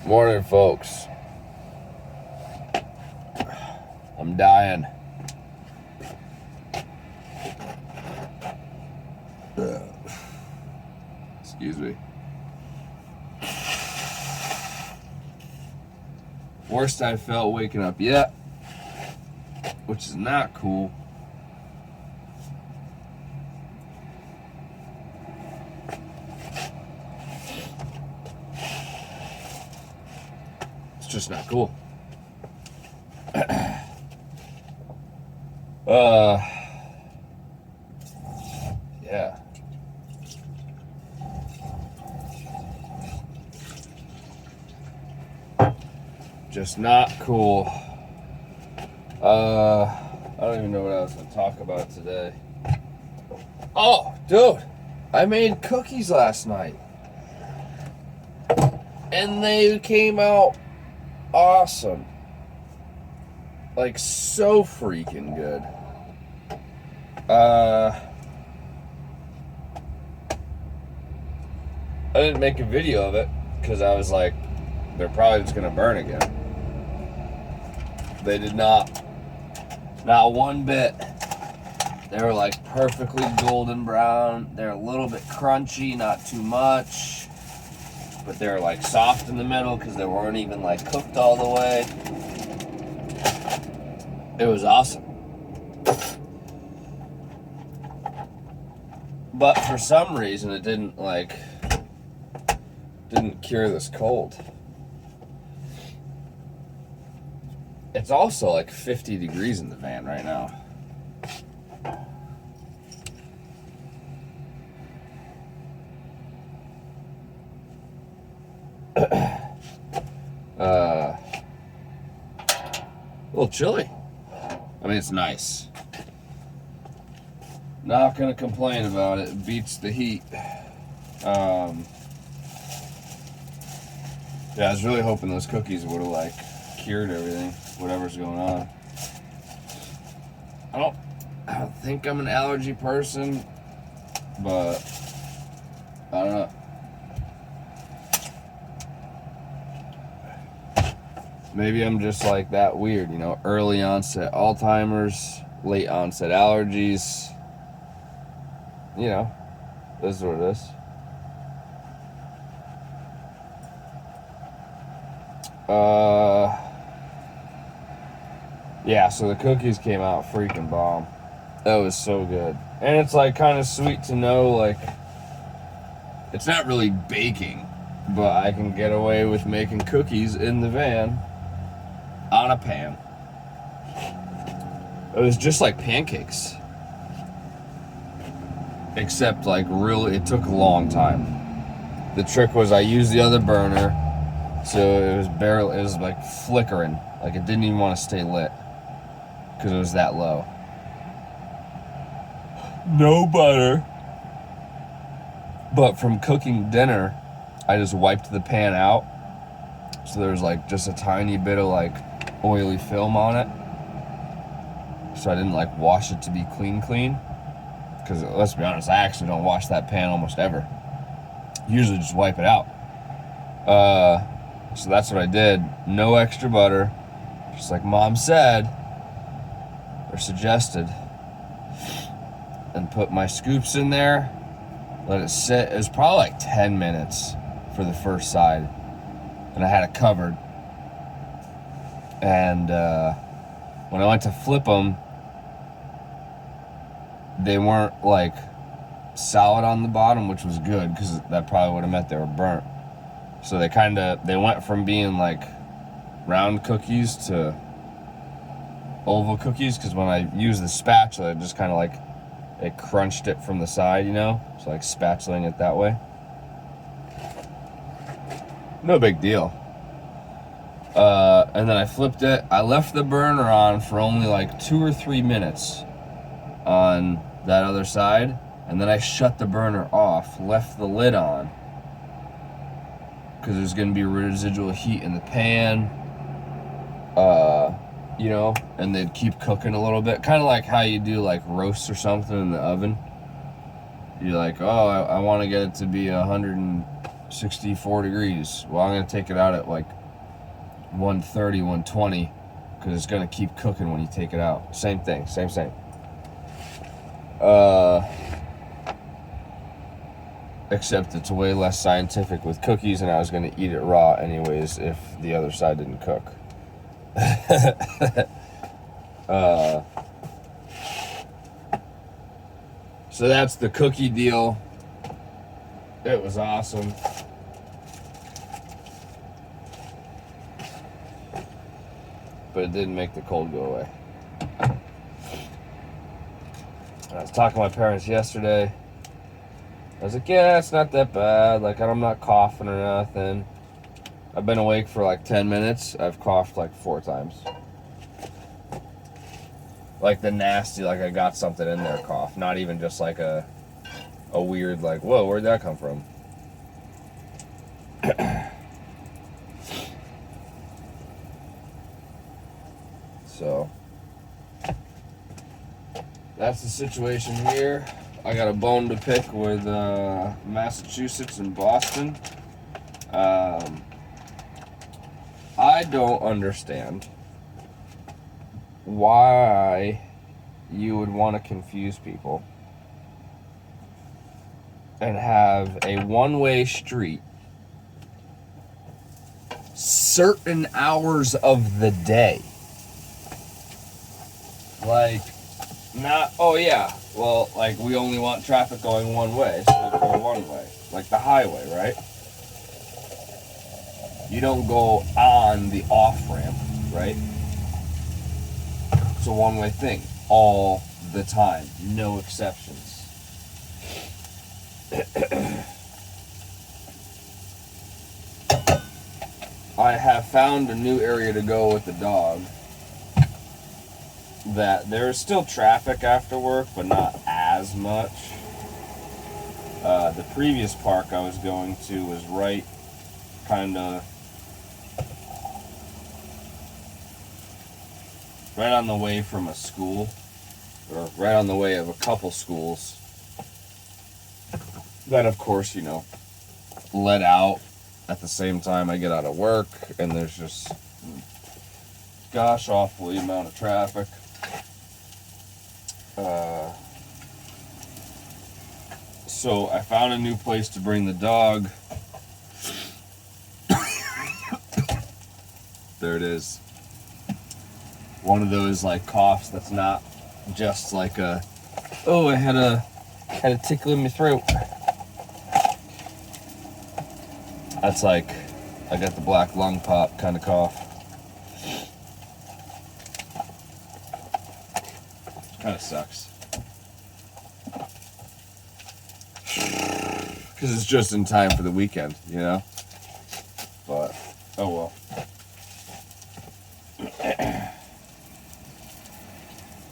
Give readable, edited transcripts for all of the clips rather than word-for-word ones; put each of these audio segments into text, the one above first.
Morning, folks. I'm dying. Excuse me. Worst I felt waking up yet, which is not cool. It's just not cool. Yeah. Just not cool. I don't even know what I was going to talk about today. Oh, dude, I made cookies last night. And they came out awesome. Like, so freaking good. I didn't make a video of it because I was like, they're probably just going to burn again. They did not one bit. They were like perfectly golden brown. They're a little bit crunchy, not too much. But they're like soft in the middle because they weren't even like cooked all the way. It was awesome. But for some reason it didn't cure this cold. It's also like 50 degrees in the van right now. A little chilly. I mean, it's nice. Not gonna complain about it. It beats the heat. Yeah, I was really hoping those cookies would have like cured everything, whatever's going on. I don't think I'm an allergy person, but I don't know. Maybe I'm just like that weird, you know, early onset Alzheimer's, late onset allergies. You know, this is what it is. Yeah, so the cookies came out freaking bomb. That was so good. And it's like kind of sweet to know, like, it's not really baking, but I can get away with making cookies in the van on a pan. It was just like pancakes. Except like really, it took a long time. The trick was I used the other burner, so it was like flickering. Like it didn't even want to stay lit because it was that low. No butter. But from cooking dinner, I just wiped the pan out. So there was like just a tiny bit of like oily film on it. So I didn't like wash it to be clean. Because let's be honest, I actually don't wash that pan almost ever. Usually just wipe it out. So that's what I did. No extra butter. Just like Mom said, or suggested. And put my scoops in there. Let it sit. It was probably like 10 minutes for the first side. And I had it covered. And when I went to flip them, they weren't like solid on the bottom, which was good because that probably would have meant they were burnt. So they went from being like round cookies to oval cookies because when I used the spatula, it just kind of like it crunched it from the side, you know? So like spatulaing it that way. No big deal. And then I flipped it. I left the burner on for only like 2 or 3 minutes on that other side, and then I shut the burner off, left the lid on because there's going to be residual heat in the pan, you know, and they'd keep cooking a little bit, kind of like how you do like roasts or something in the oven. You're like, oh, I want to get it to be 100 64 degrees. Well, I'm going to take it out at like 130, 120, because it's going to keep cooking when you take it out. Same thing, same. Except it's way less scientific with cookies, and I was going to eat it raw anyways if the other side didn't cook. So that's the cookie deal. It was awesome. But it didn't make the cold go away. I was talking to my parents yesterday. I was like, yeah, it's not that bad. Like, I'm not coughing or nothing. I've been awake for like 10 minutes. I've coughed like 4 times. Like the nasty, like I got something in there cough. Not even just like a weird, like, whoa, where'd that come from? So, that's the situation here. I got a bone to pick with Massachusetts and Boston. I don't understand why you would want to confuse people and have a one-way street certain hours of the day. Like, not, oh yeah, well, like, we only want traffic going one way, so we go one way. Like the highway, right? You don't go on the off-ramp, right? It's a one-way thing, all the time, no exceptions. I have found a new area to go with the dog. That there is still traffic after work, but not as much. The previous park I was going to was right on the way from a school, or right on the way of a couple schools. That, of course, let out at the same time I get out of work, and there's just, gosh, awfully amount of traffic. So I found a new place to bring the dog. There it is. One of those like coughs that's not just like a, oh, I had a tickle in my throat. That's like, I got the black lung pop kind of cough. Kind of sucks. Because it's just in time for the weekend, But, oh well.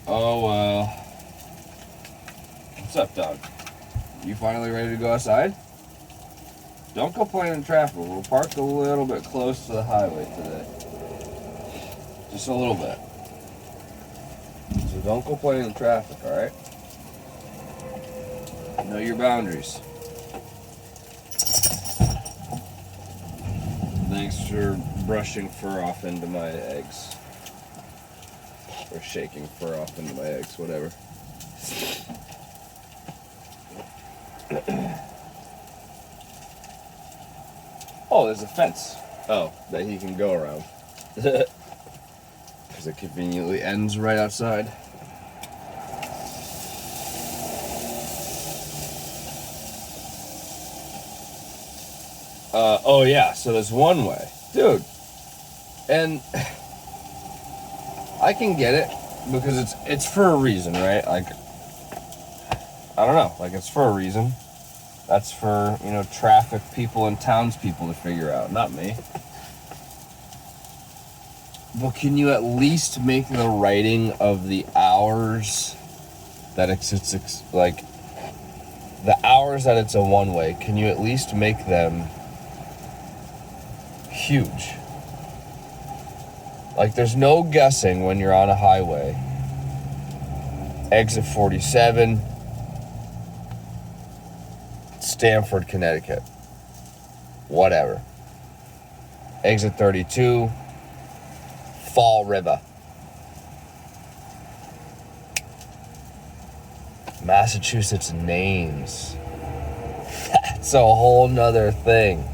Oh well. What's up, dog? You finally ready to go outside? Don't complain in traffic. We'll park a little bit close to the highway today. Just a little bit. So don't complain in traffic, alright? Know your boundaries. Thanks for brushing fur off into my eggs. Or shaking fur off into my eggs, whatever. Oh, there's a fence. Oh, that he can go around. Because it conveniently ends right outside. Oh yeah, so there's one way. Dude. And I can get it because it's for a reason, right? Like, I don't know, like it's for a reason. That's for, traffic people and townspeople to figure out, not me. But can you at least make the writing of the hours that it's like the hours that it's a one-way, can you at least make them huge? Like, there's no guessing when you're on a highway. Exit 47, Stamford, Connecticut. whatever. Exit 32, Fall River. Massachusetts names. That's a whole nother thing.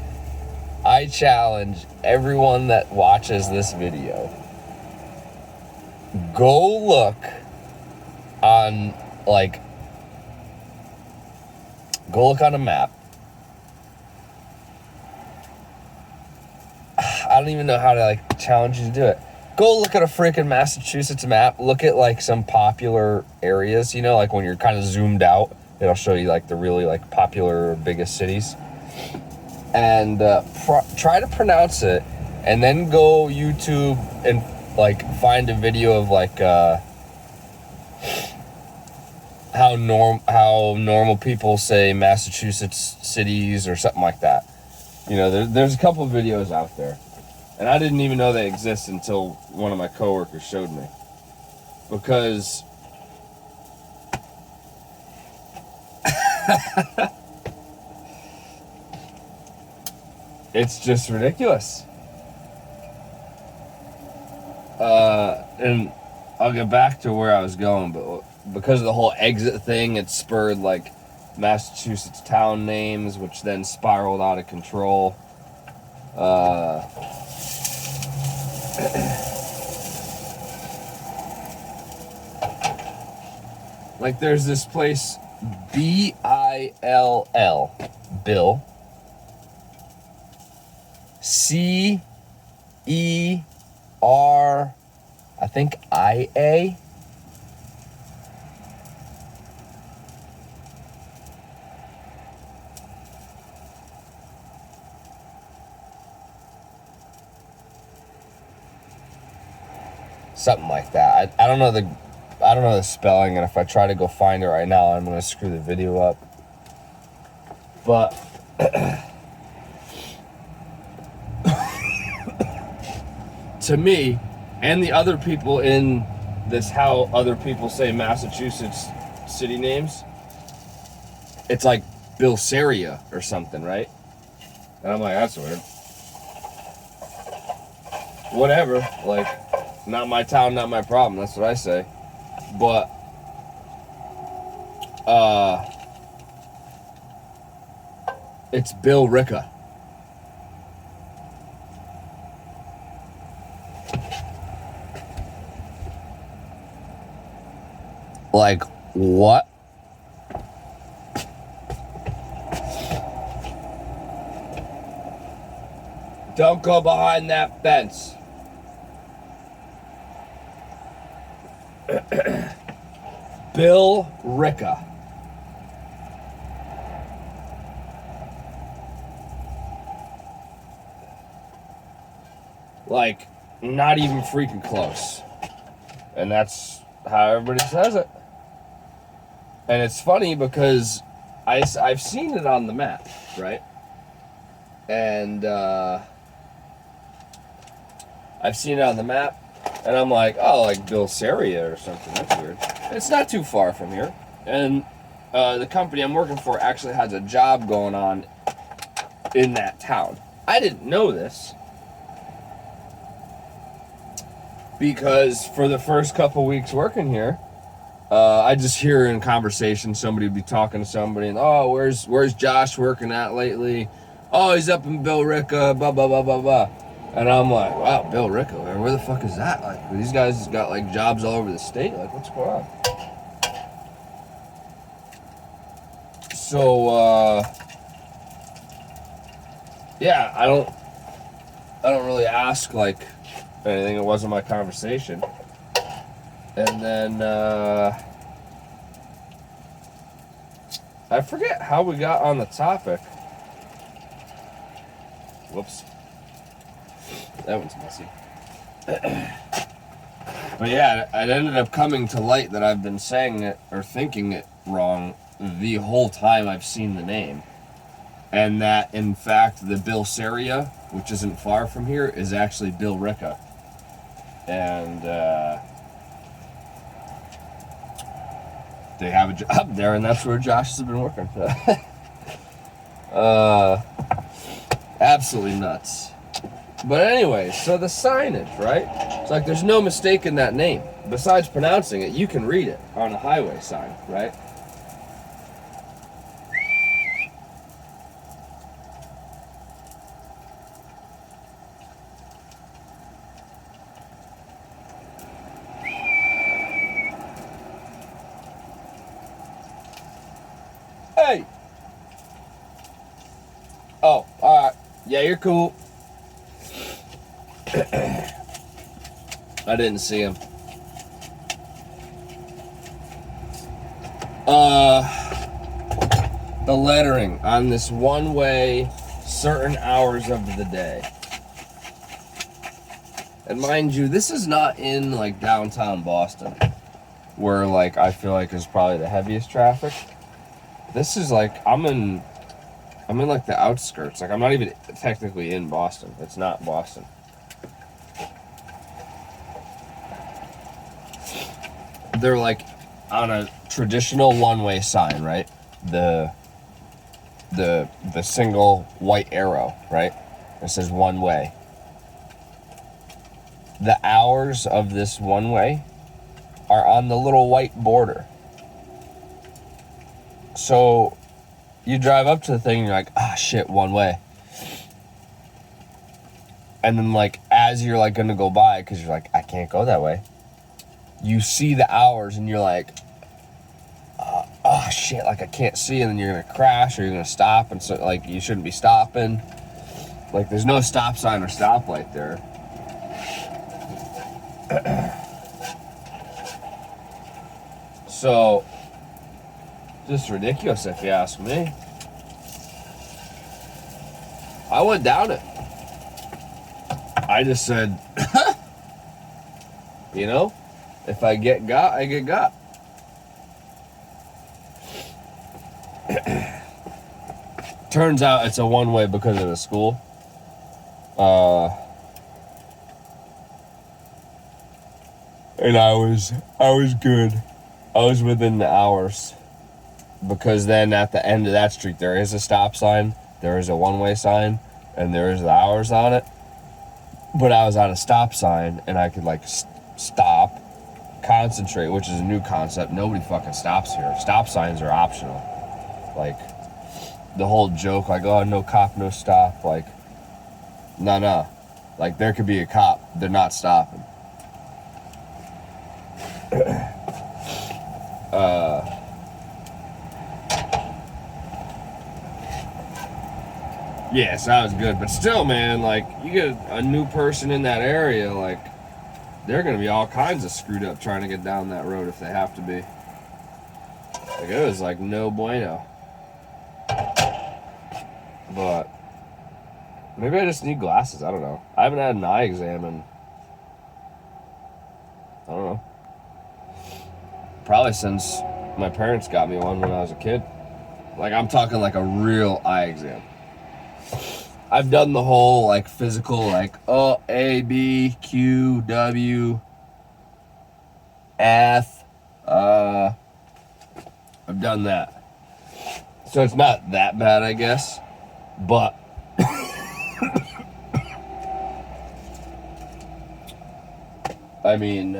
I challenge everyone that watches this video, go look on, like, go look on a map. I don't even know how to, like, challenge you to do it. Go look at a freaking Massachusetts map. Look at, like, some popular areas, you know, like when you're kind of zoomed out, it'll show you, like, the really, like, popular, biggest cities. And try to pronounce it, and then go YouTube and, like, find a video of, like, how normal people say Massachusetts cities or something like that. You know, there's a couple of videos out there. And I didn't even know they exist until one of my coworkers showed me. Because it's just ridiculous. And I'll get back to where I was going, but because of the whole exit thing, it spurred, like, Massachusetts town names, which then spiraled out of control. Like, there's this place, B-I-L-L, Bill, C-E-R, I think I-A, something like that. I don't know the spelling, and if I try to go find it right now, I'm gonna screw the video up. But to me, and the other people in this, how other people say Massachusetts city names, it's like Bilseria or something, right? And I'm like, that's weird. Whatever, like, not my town, not my problem. That's what I say. But it's Billerica. Like, what? Don't go behind that fence. Billerica. Like, not even freaking close. And that's how everybody says it. And it's funny because I've seen it on the map, right? And I've seen it on the map, and I'm like, oh, like Bilseria or something. That's weird. It's not too far from here. And the company I'm working for actually has a job going on in that town. I didn't know this because for the first couple weeks working here, I just hear in conversation somebody would be talking to somebody, and oh, where's Josh working at lately? Oh, he's up in Billerica, blah blah blah blah blah. And I'm like, wow, Billerica, where the fuck is that? Like, these guys got, like, jobs all over the state. Like, what's going on? So, yeah, I don't really ask, like, anything. It wasn't my conversation. And then, I forget how we got on the topic. Whoops. That one's messy. But yeah, it ended up coming to light that I've been saying it or thinking it wrong the whole time I've seen the name. And that, in fact, the Bilseria, which isn't far from here, is actually Billerica. And they have a job there, and that's where Josh has been working. Absolutely nuts. But anyway, so the signage, right? It's like there's no mistake in that name. Besides pronouncing it, you can read it on a highway sign, right? Hey! Oh, alright. Yeah, you're cool. I didn't see him. The lettering on this one-way, certain hours of the day. And mind you, this is not in like downtown Boston, where like I feel like is probably the heaviest traffic. This is like I'm in like the outskirts. Like I'm not even technically in Boston. It's not Boston. They're like on a traditional one-way sign, right? The single white arrow, right? It says one way. The hours of this one way are on the little white border. So you drive up to the thing and you're like, ah, shit, one way. And then like as you're like gonna go by, because you're like, I can't go that way, you see the hours and you're like, oh shit, like I can't see, and then you're gonna crash or you're gonna stop, and so like you shouldn't be stopping. Like there's no stop sign or stoplight there. So just ridiculous if you ask me. I went down it. I just said, you know, if I get got, I get got. Turns out it's a one-way because of the school. And I was good. I was within the hours. Because then at the end of that street, there is a stop sign, there is a one-way sign, and there is the hours on it. But I was on a stop sign, and I could like stop, concentrate, which is a new concept. Nobody fucking stops here. Stop signs are optional. Like the whole joke, like, oh, no cop, no stop. Like, no. Like there could be a cop, they're not stopping. Yeah, sounds good, but still, man, like you get a new person in that area, like they're gonna be all kinds of screwed up trying to get down that road if they have to be. Like it was like no bueno. But maybe I just need glasses. I don't know. I haven't had an eye exam in, I don't know, probably since my parents got me one when I was a kid. Like I'm talking like a real eye exam. I've done the whole like physical, like A, B, Q, W, F. I've done that. So it's not that bad, I guess. But I mean,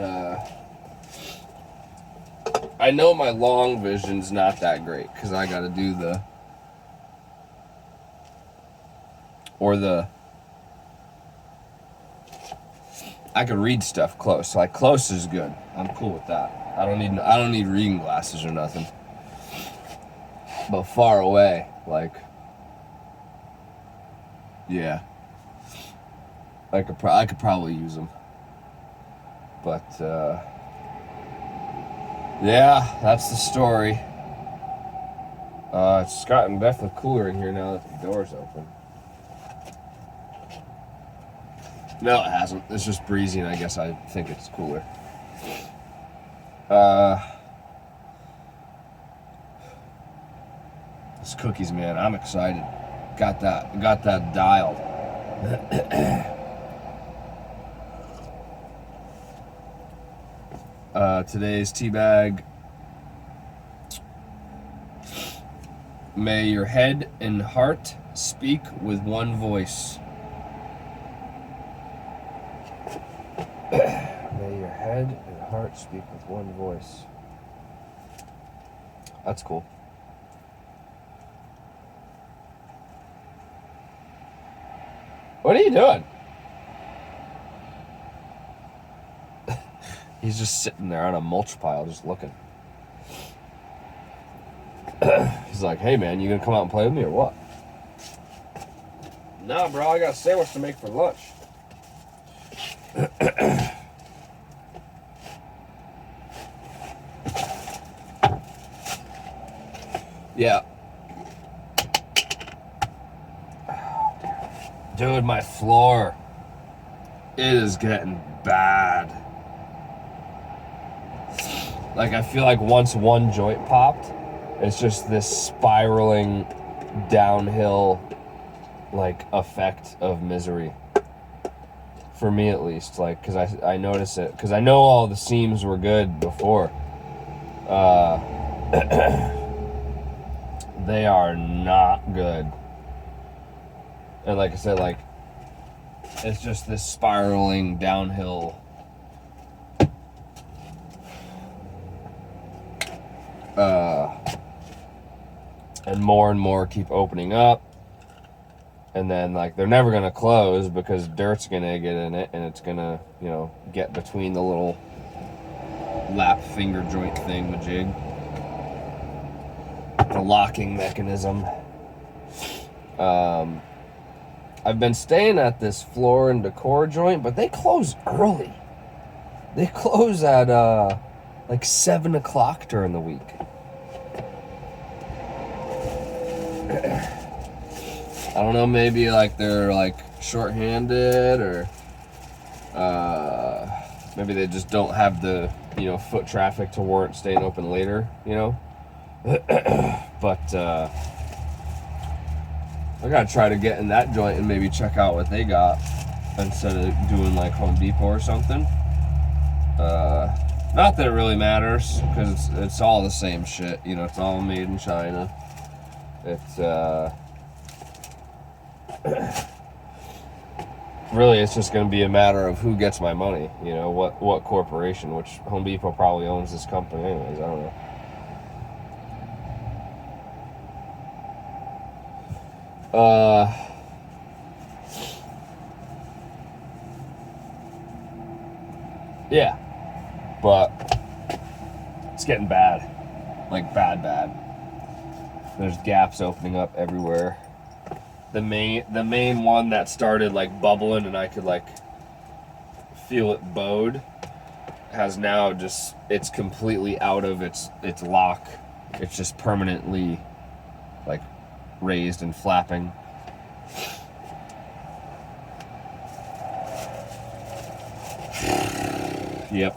I know my long vision's not that great because I got to do I could read stuff close. Like close is good. I'm cool with that. I don't need reading glasses or nothing. But far away, like, yeah, I could probably use them. But yeah, that's the story. It's gotten definitely cooler in here now that the door's open. No, it hasn't. It's just breezy, and I guess I think it's cooler. It's cookies, man. I'm excited. Got that dialed. Today's teabag. May your head and heart speak with one voice. May your head and heart speak with one voice. That's cool. What are you doing? He's just sitting there on a mulch pile, just looking. He's like, hey man, you gonna come out and play with me or what? Nah, bro, I got a sandwich to make for lunch. Yeah. Dude, my floor, it is getting bad. Like, I feel like once one joint popped, it's just this spiraling downhill, like, effect of misery. For me, at least. Like, because I notice it. Because I know all the seams were good before. They are not good. And like I said, like, it's just this spiraling downhill. And more keep opening up. And then, like, they're never going to close because dirt's going to get in it and it's going to, you know, get between the little lap finger joint thing, the jig. The locking mechanism. I've been staying at this Floor and Decor joint, but they close early. They close at, like 7 o'clock during the week. I don't know, maybe like they're like short-handed or maybe they just don't have the, you know, foot traffic to warrant staying open later, you know? But I gotta try to get in that joint and maybe check out what they got instead of doing like Home Depot or something. Not that it really matters because it's all the same shit, you know, it's all made in China. It's really, it's just going to be a matter of who gets my money, you know, what corporation, which Home Depot probably owns this company anyways, I don't know. Yeah, but it's getting bad, like bad. There's gaps opening up everywhere. The main one that started like bubbling and I could like feel it bowed has now just, it's completely out of its lock. It's just permanently like raised and flapping. Yep.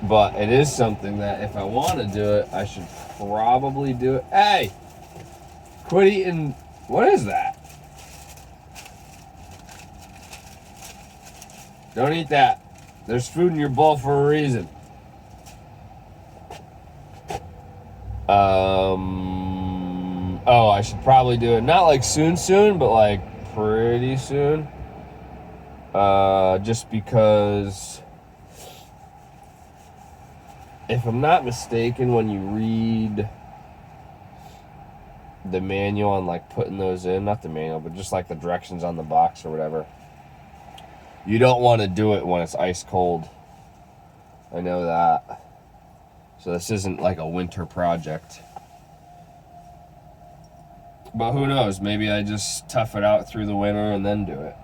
But it is something that if I want to do it, I should probably do it. Hey! Quit eating. What is that? Don't eat that. There's food in your bowl for a reason. Oh, I should probably do it. Not like soon, but like pretty soon. Just because, if I'm not mistaken, when you read the manual on like putting those in, not the manual, but just like the directions on the box or whatever, you don't want to do it when it's ice cold. I know that. So this isn't like a winter project. But who knows? Maybe I just tough it out through the winter and then do it.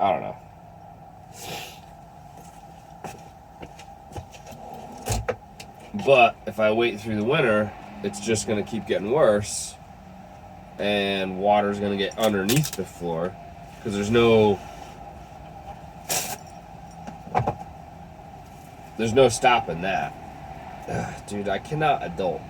I don't know. But if I wait through the winter, it's just going to keep getting worse. And water's going to get underneath the floor. Because there's no stopping that. Ugh, dude, I cannot adult.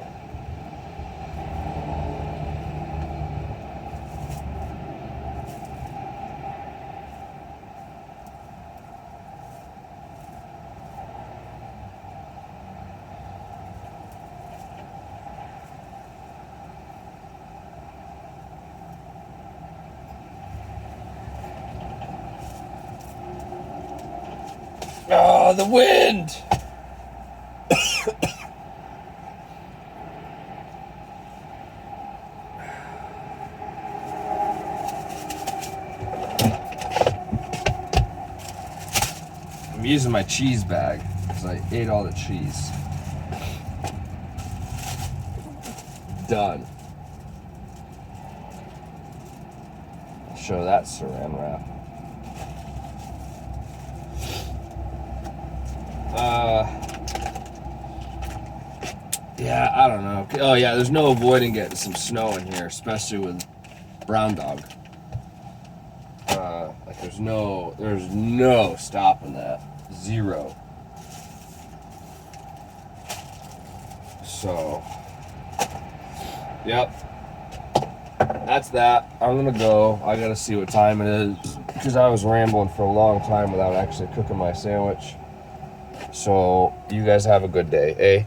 Oh, the wind! I'm using my cheese bag because I ate all the cheese. Done. I'll show that saran wrap. Yeah, I don't know. Oh yeah, there's no avoiding getting some snow in here, especially with brown dog. Like there's no stopping that. Zero. So, yep. That's that. I'm gonna go. I gotta see what time it is because I was rambling for a long time without actually cooking my sandwich. So, you guys have a good day, eh?